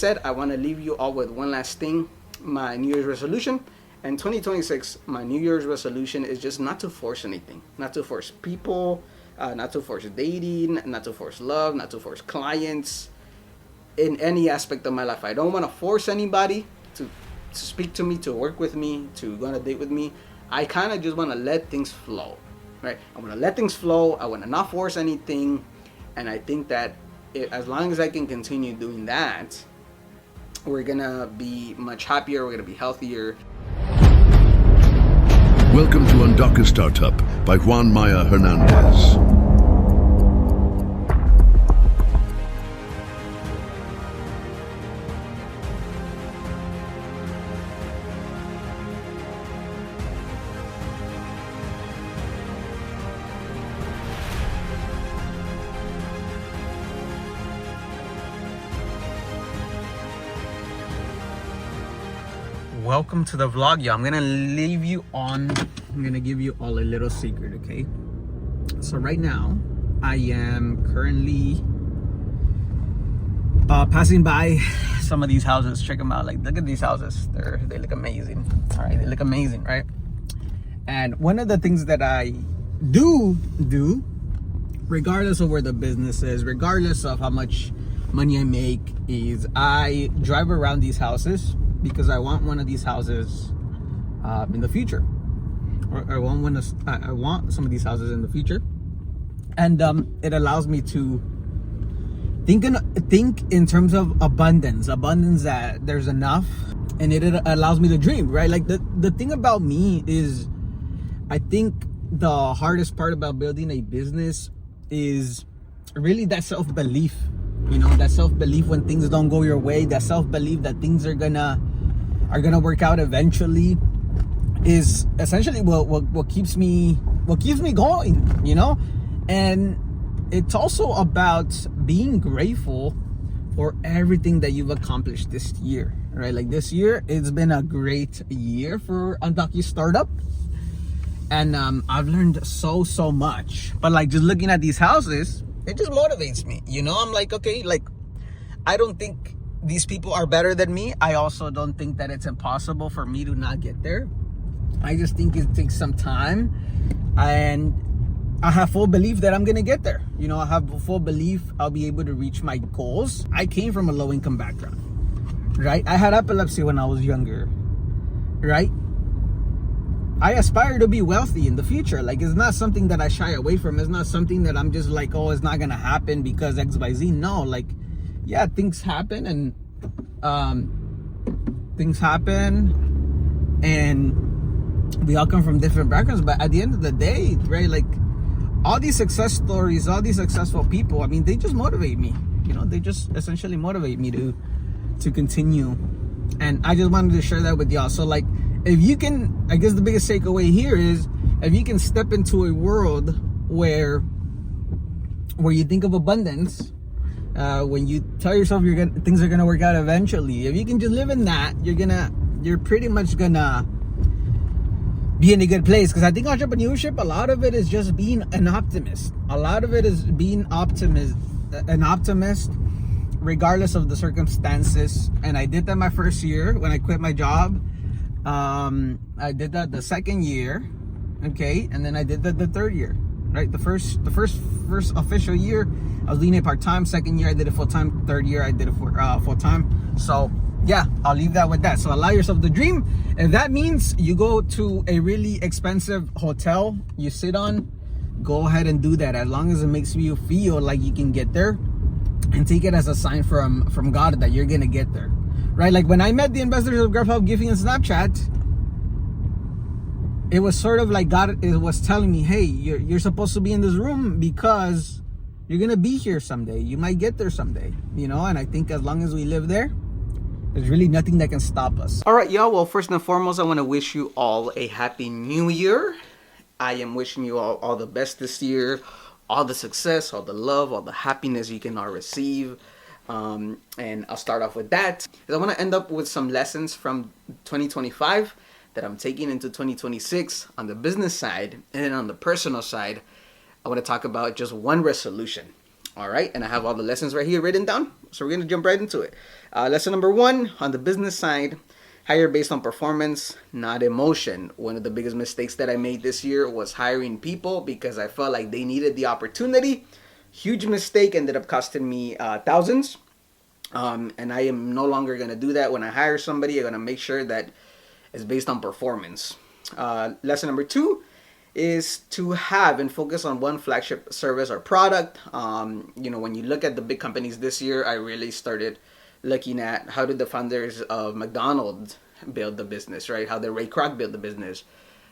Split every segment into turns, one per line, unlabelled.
Said, I want to leave you all with one last thing, my New Year's resolution. And 2026, my New Year's resolution is just not to force anything, not to force people, not to force dating, not to force love, not to force clients in any aspect of my life. I don't want to force anybody to speak to me, to work with me, to go on a date with me. I kind of just want to let things flow, right? I want to let things flow. I want to not force anything. And I think that as long as I can continue doing that, we're gonna be much happier, we're gonna be healthier.
Welcome to Undock a Startup by Juan Maya Hernandez.
Welcome to the vlog, y'all. I'm gonna give you all a little secret, okay? So right now, I am currently passing by some of these houses. Check them out. Like, look at these houses. They look amazing. All right, they look amazing, right? And one of the things that I do, regardless of where the business is, regardless of how much money I make, is I drive around these houses because I want one of these houses in the future, or I want some of these houses in the future, and it allows me to think in terms of abundance that there's enough, and it allows me to dream, right? Like the thing about me is, I think the hardest part about building a business is really that self-belief. You know, that self-belief when things don't go your way, that self-belief that things are gonna work out eventually, is essentially what keeps me going, you know? And it's also about being grateful for everything that you've accomplished this year, right? Like this year, it's been a great year for Undock a Startup. And I've learned so much. But like, just looking at these houses, it just motivates me, you know? I'm like, okay, like, I don't think these people are better than me. I also don't think that it's impossible for me to not get there. I just think it takes some time, and I have full belief that I'm gonna get there. You know, I have full belief I'll be able to reach my goals. I came from a low-income background, right? I had epilepsy when I was younger, right? I aspire to be wealthy in the future. Like, it's not something that I shy away from. It's not something that I'm just like, oh, it's not gonna happen because X, Y, Z. No, like, yeah, things happen, and we all come from different backgrounds. But at the end of the day, right, like, all these success stories, all these successful people, I mean, they just motivate me. You know, they just essentially motivate me to continue. And I just wanted to share that with y'all. So, like, if you can, I guess the biggest takeaway here is, if you can step into a world where you think of abundance, when you tell yourself things are gonna work out eventually, if you can just live in that, you're pretty much gonna be in a good place. Because I think entrepreneurship, a lot of it is just being an optimist. A lot of it is being an optimist, regardless of the circumstances. And I did that my first year when I quit my job. I did that the second year, okay, and then I did that the third year, right? The first official year, I was doing it part-time. Second year, I did it full-time. Third year, I did it full-time. So yeah, I'll leave that with that. So allow yourself to dream. If that means you go to a really expensive hotel you sit on, go ahead and do that, as long as it makes you feel like you can get there, and take it as a sign from God that you're gonna get there. Right? Like, when I met the investors of Grubhub, Giphy, and Snapchat, it was sort of like God was telling me, hey, you're supposed to be in this room because you're gonna be here someday. You might get there someday, you know? And I think as long as we live there, there's really nothing that can stop us. All right, y'all. Well, first and foremost, I want to wish you all a happy new year. I am wishing you all the best this year, all the success, all the love, all the happiness you can all receive. And I'll start off with that. I want to end up with some lessons from 2025 that I'm taking into 2026 on the business side, and then on the personal side, I want to talk about just one resolution. All right, and I have all the lessons right here written down, so we're gonna jump right into it. Lesson number 1 on the business side: hire based on performance, not emotion. One of the biggest mistakes that I made this year was hiring people because I felt like they needed the opportunity. Huge mistake, ended up costing me thousands. And I am no longer going to do that. When I hire somebody, I'm going to make sure that it's based on performance. Lesson number 2 is to have and focus on one flagship service or product. When you look at the big companies this year, I really started looking at how did the founders of McDonald's build the business, right? How did Ray Kroc build the business?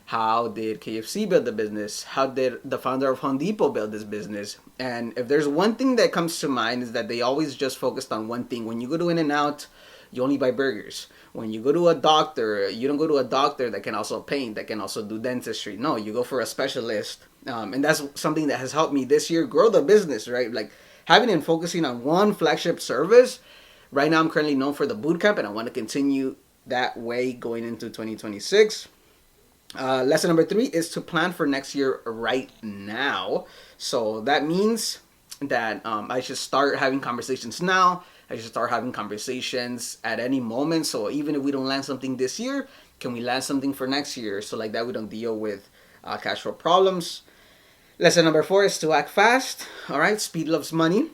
How did KFC build the business? How did the founder of Home Depot build this business? And if there's one thing that comes to mind, is that they always just focused on one thing. When you go to In-N-Out, you only buy burgers. When you go to a doctor, you don't go to a doctor that can also paint, that can also do dentistry. No, you go for a specialist. And that's something that has helped me this year grow the business, right? Like having and focusing on one flagship service. Right now, I'm currently known for the bootcamp, and I want to continue that way going into 2026. Lesson number 3 is to plan for next year right now. So that means that I should start having conversations now. I should start having conversations at any moment. So even if we don't land something this year, can we land something for next year? So like that, we don't deal with cash flow problems. Lesson number 4 is to act fast. All right, speed loves money.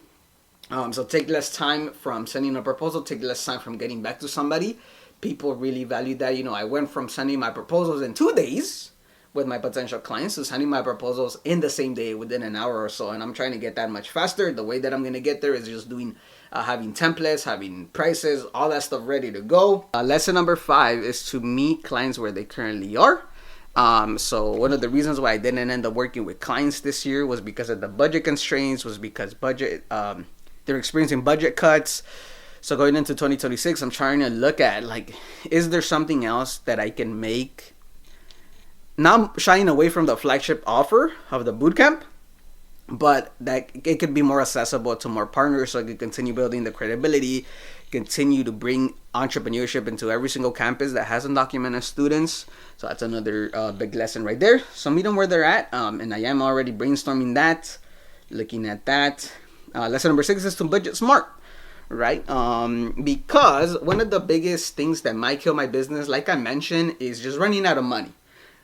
So take less time from sending a proposal. Take less time from getting back to somebody. People really value that. I went from sending my proposals in 2 days with my potential clients to sending my proposals in the same day within an hour or so. And I'm trying to get that much faster. The way that I'm going to get there is just having templates, having prices, all that stuff ready to go. Lesson number 5 is to meet clients where they currently are. So one of the reasons why I didn't end up working with clients this year was because of the budget constraints, was because they're experiencing budget cuts. So going into 2026, I'm trying to look at, is there something else that I can make? Not shying away from the flagship offer of the bootcamp, but that it could be more accessible to more partners, so I could continue building the credibility, continue to bring entrepreneurship into every single campus that has undocumented students. So that's another big lesson right there. So meet them where they're at, and I am already brainstorming that, looking at that. Lesson number 6 is to budget smart. Right? Because one of the biggest things that might kill my business, like I mentioned, is just running out of money,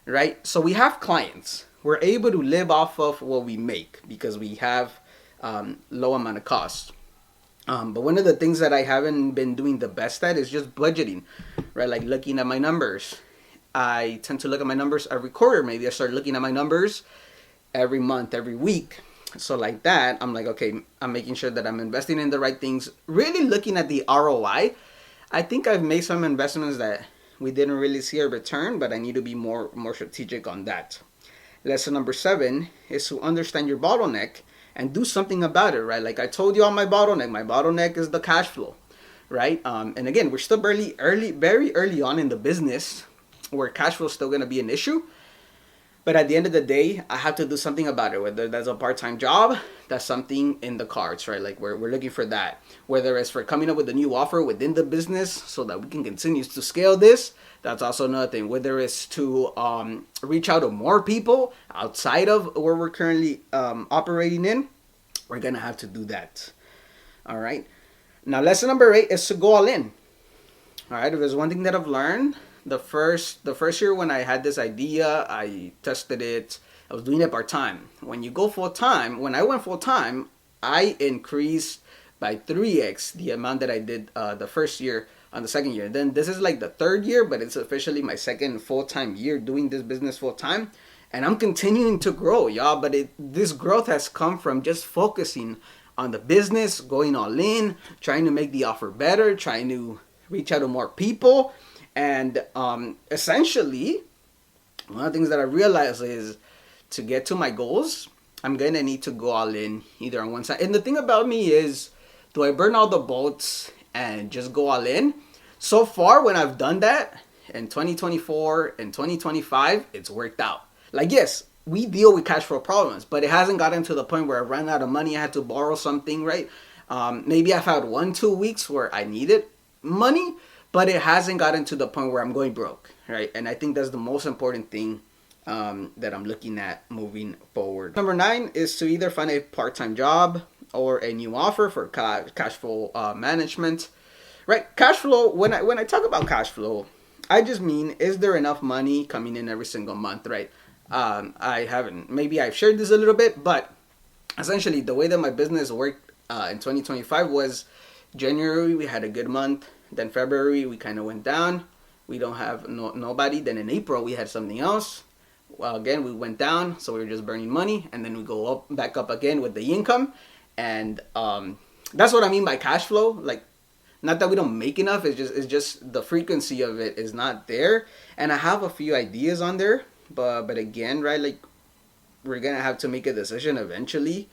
right? So we have clients. We're able to live off of what we make because we have low amount of costs. But one of the things that I haven't been doing the best at is just budgeting, right? Like looking at my numbers. I tend to look at my numbers every quarter. Maybe I start looking at my numbers every month, every week. So like that, I'm like, okay, I'm making sure that I'm investing in the right things, really looking at the ROI. I think I've made some investments that we didn't really see a return, but I need to be more strategic on that. Lesson number 7 is to understand your bottleneck and do something about it, right? Like I told you on my bottleneck is the cash flow, right? And again, we're still very early on in the business where cash flow is still going to be an issue. But at the end of the day, I have to do something about it. Whether that's a part-time job, that's something in the cards, right? Like we're looking for that. Whether it's for coming up with a new offer within the business so that we can continue to scale this, that's also another thing. Whether it's to reach out to more people outside of where we're currently operating in, we're going to have to do that. All right. Now, lesson number 8 is to go all in. All right. If there's one thing that I've learned, the first year when I had this idea, I tested it. I was doing it part-time. When you go full-time, when I went full-time, I increased by 3x the amount that I did the first year on the second year. Then this is like the third year, but it's officially my second full-time year doing this business full-time. And I'm continuing to grow, y'all. But this growth has come from just focusing on the business, going all in, trying to make the offer better, trying to reach out to more people. And essentially, one of the things that I realized is to get to my goals, I'm going to need to go all in either on one side. And the thing about me is, do I burn all the boats and just go all in? So far, when I've done that in 2024 and 2025, it's worked out. Like, yes, we deal with cash flow problems, but it hasn't gotten to the point where I ran out of money. I had to borrow something, right? Maybe I've had 1-2 weeks where I needed money, but it hasn't gotten to the point where I'm going broke, right? And I think that's the most important thing that I'm looking at moving forward. Number 9 is to either find a part-time job or a new offer for cash flow management. right? Cash flow. When I talk about cash flow, I just mean, is there enough money coming in every single month, right? I haven't. Maybe I've shared this a little bit, but essentially the way that my business worked in 2025 was January we had a good month. Then February we kind of went down. We don't have nobody. Then in April we had something else. Well, again we went down, so we were just burning money, and then we go up back up again with the income, and that's what I mean by cash flow. Like, not that we don't make enough. It's just the frequency of it is not there. And I have a few ideas on there, but again, right, like, we're gonna have to make a decision eventually,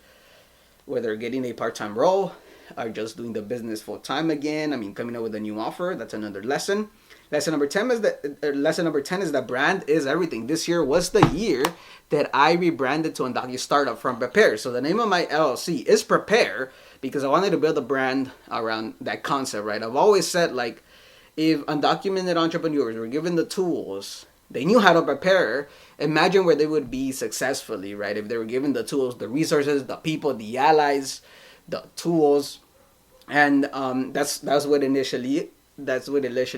whether getting a part-time role or just doing the business full-time again. I mean, coming up with a new offer, that's another lesson. Lesson number 10 is that brand is everything. This year was the year that I rebranded to Undocumented Startup from Prepare. So the name of my LLC is Prepare because I wanted to build a brand around that concept, right? I've always said, like, if undocumented entrepreneurs were given the tools, they knew how to prepare, imagine where they would be successfully, right? If they were given the tools, the resources, the people, the allies, the tools, and that's what initially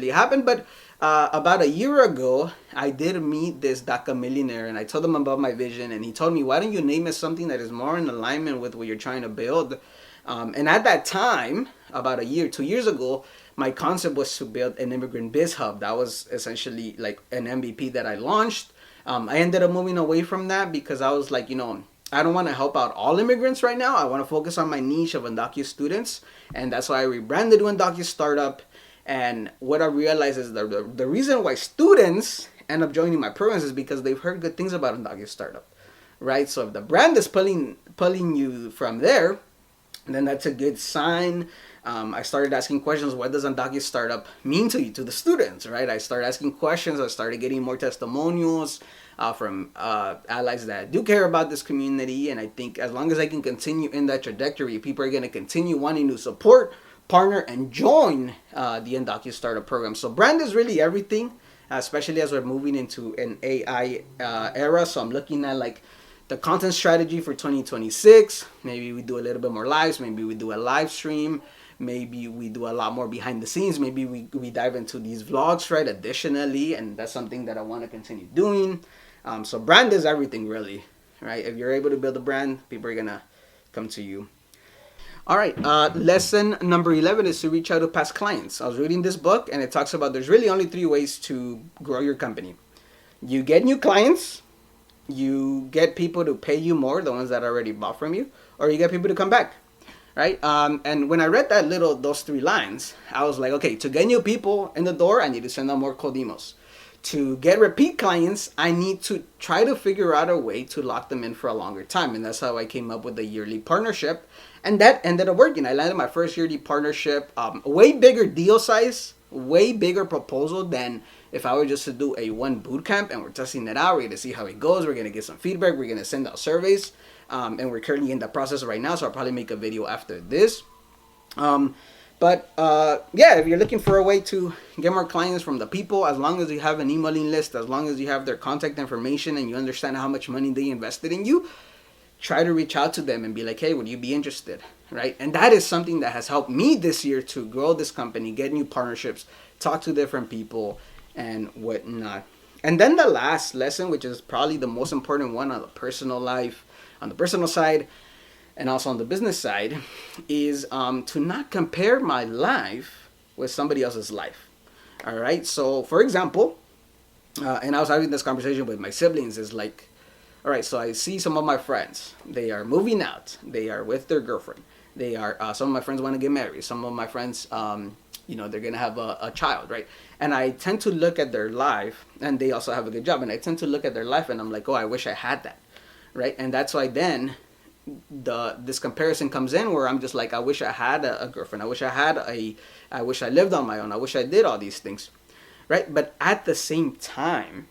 happened. But about a year ago, I did meet this DACA millionaire, and I told him about my vision, and he told me, why don't you name it something that is more in alignment with what you're trying to build? And at that time, about 2 years ago, my concept was to build an immigrant biz hub. That was essentially like an MVP that I launched. I ended up moving away from that because I was like, I don't want to help out all immigrants right now. I want to focus on my niche of Undocumented students. And that's why I rebranded to Undocumented Startup. And what I realized is that the reason why students end up joining my programs is because they've heard good things about Undocumented Startup, right? So if the brand is pulling you from there, then that's a good sign. I started asking questions. What does Undocumented Startup mean to you, to the students, right? I started asking questions. I started getting more testimonials from allies that do care about this community. And I think as long as I can continue in that trajectory, people are going to continue wanting to support, partner, and join the Undocumented Startup program. So brand is really everything, especially as we're moving into an AI era. So I'm looking at, like, the content strategy for 2026. Maybe we do a little bit more lives. Maybe we do a live stream. Maybe we do a lot more behind the scenes. Maybe we dive into these vlogs, right? Additionally, and that's something that I want to continue doing. So brand is everything, really, right? If you're able to build a brand, people are gonna come to you. All right, lesson number 11 is to reach out to past clients. I was reading this book, and it talks about there's really only 3 ways to grow your company. You get new clients, you get people to pay you more, the ones that already bought from you, or you get people to come back, right? And when I read those 3 lines, I was like, okay, to get new people in the door, I need to send out more cold emails. To get repeat clients, I need to try to figure out a way to lock them in for a longer time. And that's how I came up with the yearly partnership. And that ended up working. I landed my first yearly partnership, way bigger deal size, way bigger proposal than if I were just to do a one boot camp, and we're testing it out. We're going to see how it goes. We're going to get some feedback. We're going to send out surveys. And we're currently in the process right now, so I'll probably make a video after this. Yeah, if you're looking for a way to get more clients from the people, as long as you have an emailing list, as long as you have their contact information and you understand how much money they invested in you, try to reach out to them and be like, hey, would you be interested, right? And that is something that has helped me this year to grow this company, get new partnerships, talk to different people, and whatnot. And then the last lesson, which is probably the most important one on the personal life, on the personal side, and also on the business side, is to not compare my life with somebody else's life. All right. So, for example, and I was having this conversation with my siblings, is like, all right, so I see some of my friends. They are moving out. They are with their girlfriend. They are, some of my friends want to get married. Some of my friends, they're going to have a child, right? And I tend to look at their life, and they also have a good job. And I tend to look at their life, and I'm like, oh, I wish I had that, right? And that's why then this comparison comes in, where I'm just like, I wish I had a girlfriend. I wish I lived on my own. I wish I did all these things, right? But at the same time,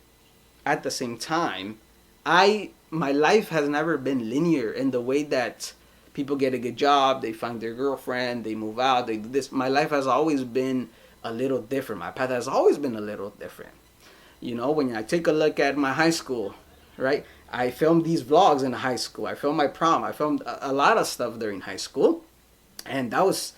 my life has never been linear in the way that people get a good job, they find their girlfriend, they move out, they do this. My life has always been a little different. My path has always been a little different. When I take a look at my high school, right? I filmed these vlogs in high school. I filmed my prom. I filmed a lot of stuff during high school. And that was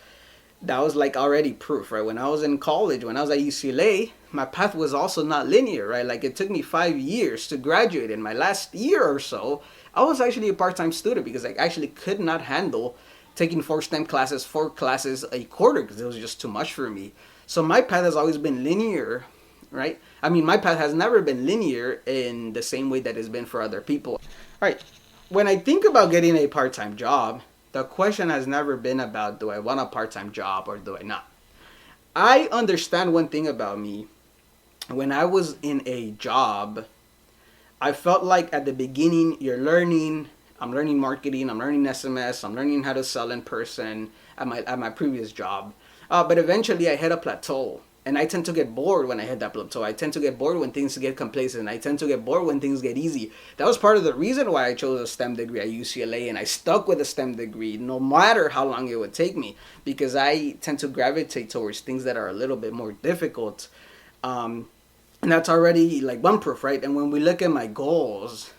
that was like already proof, right? When I was in college, when I was at UCLA, my path was also not linear, right? Like it took me 5 years to graduate. In my last year or so, I was actually a part-time student because I actually could not handle taking four classes a quarter because it was just too much for me. So my path has always been linear, right? I mean, my path has never been linear in the same way that it's been for other people. All right. When I think about getting a part-time job, the question has never been about do I want a part-time job or do I not. I understand one thing about me. When I was in a job, I felt like at the beginning you're learning. I'm learning marketing. I'm learning SMS. I'm learning how to sell in person at my previous job. But eventually I hit a plateau. And I tend to get bored when I hit that plateau. I tend to get bored when things get complacent. I tend to get bored when things get easy. That was part of the reason why I chose a STEM degree at UCLA, and I stuck with a STEM degree no matter how long it would take me, because I tend to gravitate towards things that are a little bit more difficult. And that's already like one proof, right? And when we look at my goals,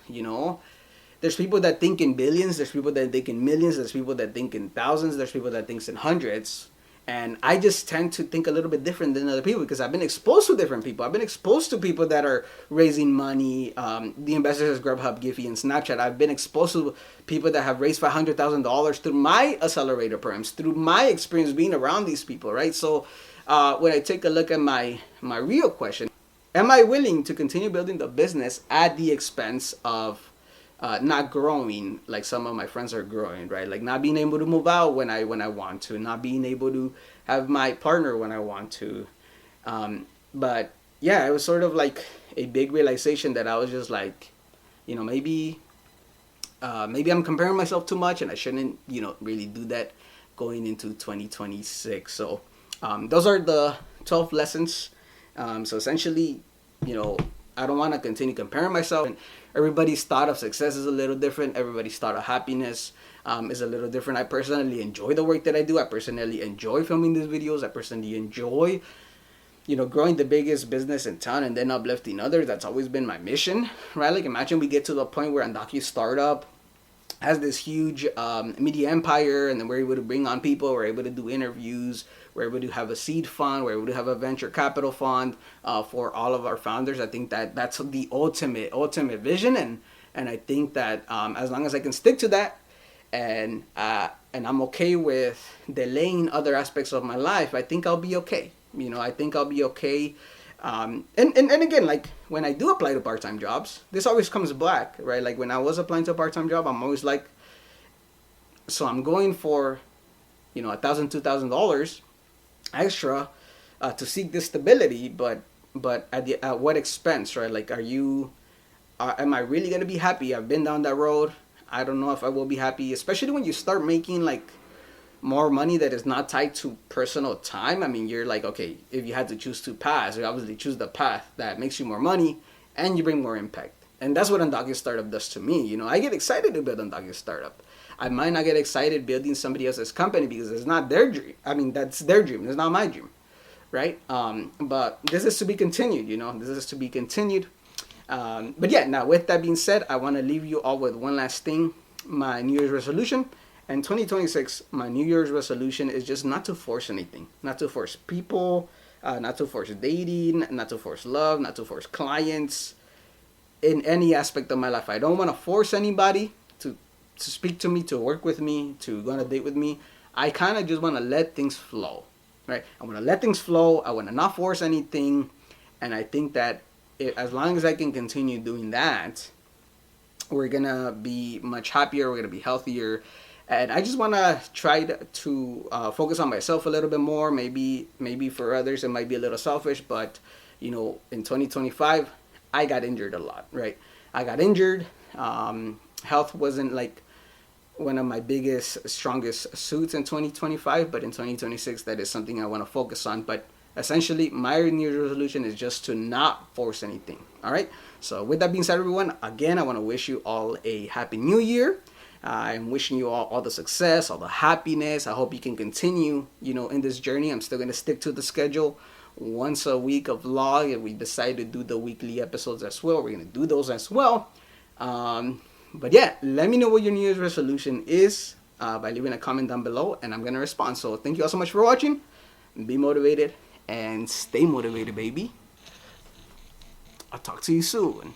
there's people that think in billions, there's people that think in millions, there's people that think in thousands, there's people that think in hundreds. And I just tend to think a little bit different than other people because I've been exposed to different people. I've been exposed to people that are raising money, the investors, Grubhub, Giphy, and Snapchat. I've been exposed to people that have raised $500,000 through my accelerator programs, through my experience being around these people, right? So when I take a look at my real question, am I willing to continue building the business at the expense of not growing like some of my friends are growing, right? Like not being able to move out when I want to, not being able to have my partner when I want to. But yeah, it was sort of like a big realization that I was just like, maybe I'm comparing myself too much, and I shouldn't, really do that going into 2026. So those are the 12 lessons. So essentially, I don't want to continue comparing myself. And everybody's thought of success is a little different. Everybody's thought of happiness is a little different. I personally enjoy the work that I do. I personally enjoy filming these videos. I personally enjoy, growing the biggest business in town and then uplifting others. That's always been my mission, right? Like imagine we get to the point where Andaki Startup has this huge media empire, and then we're able to bring on people, we're able to do interviews, we're able to have a seed fund, we're able to have a venture capital fund for all of our founders. I think that that's the ultimate vision, and I think that as long as I can stick to that, and I'm okay with delaying other aspects of my life, I think I'll be okay. I think I'll be okay. And again, like when I do apply to part-time jobs, this always comes back, right? Like when I was applying to a part-time job, I'm always like, so I'm going for, $1,000, $2,000 extra to seek this stability, but at what expense, right? Like, am I really gonna be happy? I've been down that road. I don't know if I will be happy, especially when you start making like more money that is not tied to personal time. I mean, you're like, okay, if you had to choose two paths, you obviously choose the path that makes you more money and you bring more impact. And that's what Undocumented Startup does to me. I get excited to build Undocumented Startup. I might not get excited building somebody else's company because it's not their dream. I mean, that's their dream. It's not my dream, right? But this is to be continued, This is to be continued. But yeah, now with that being said, I want to leave you all with one last thing. My New Year's resolution. In 2026, my New Year's resolution is just not to force anything, not to force people, not to force dating, not to force love, not to force clients in any aspect of my life. I don't want to force anybody to speak to me, to work with me, to go on a date with me. I kind of just want to let things flow, right? I want to let things flow. I want to not force anything. And I think that as long as I can continue doing that, we're going to be much happier. We're going to be healthier. And I just want to try to focus on myself a little bit more. Maybe for others it might be a little selfish, but in 2025 I got injured a lot, right? I got injured. Health wasn't like one of my biggest, strongest suits in 2025, but in 2026 that is something I want to focus on. But essentially my New Year's resolution is just to not force anything. All right. So with that being said, everyone, again, I want to wish you all a happy new year. I'm wishing you all the success, all the happiness. I hope you can continue, in this journey. I'm still going to stick to the schedule once a week of vlog. And we decide to do the weekly episodes as well. We're going to do those as well. But yeah, let me know what your New Year's resolution is. by leaving a comment down below, and I'm gonna respond. So thank you all so much for watching. Be motivated and stay motivated, baby. I'll talk to you soon.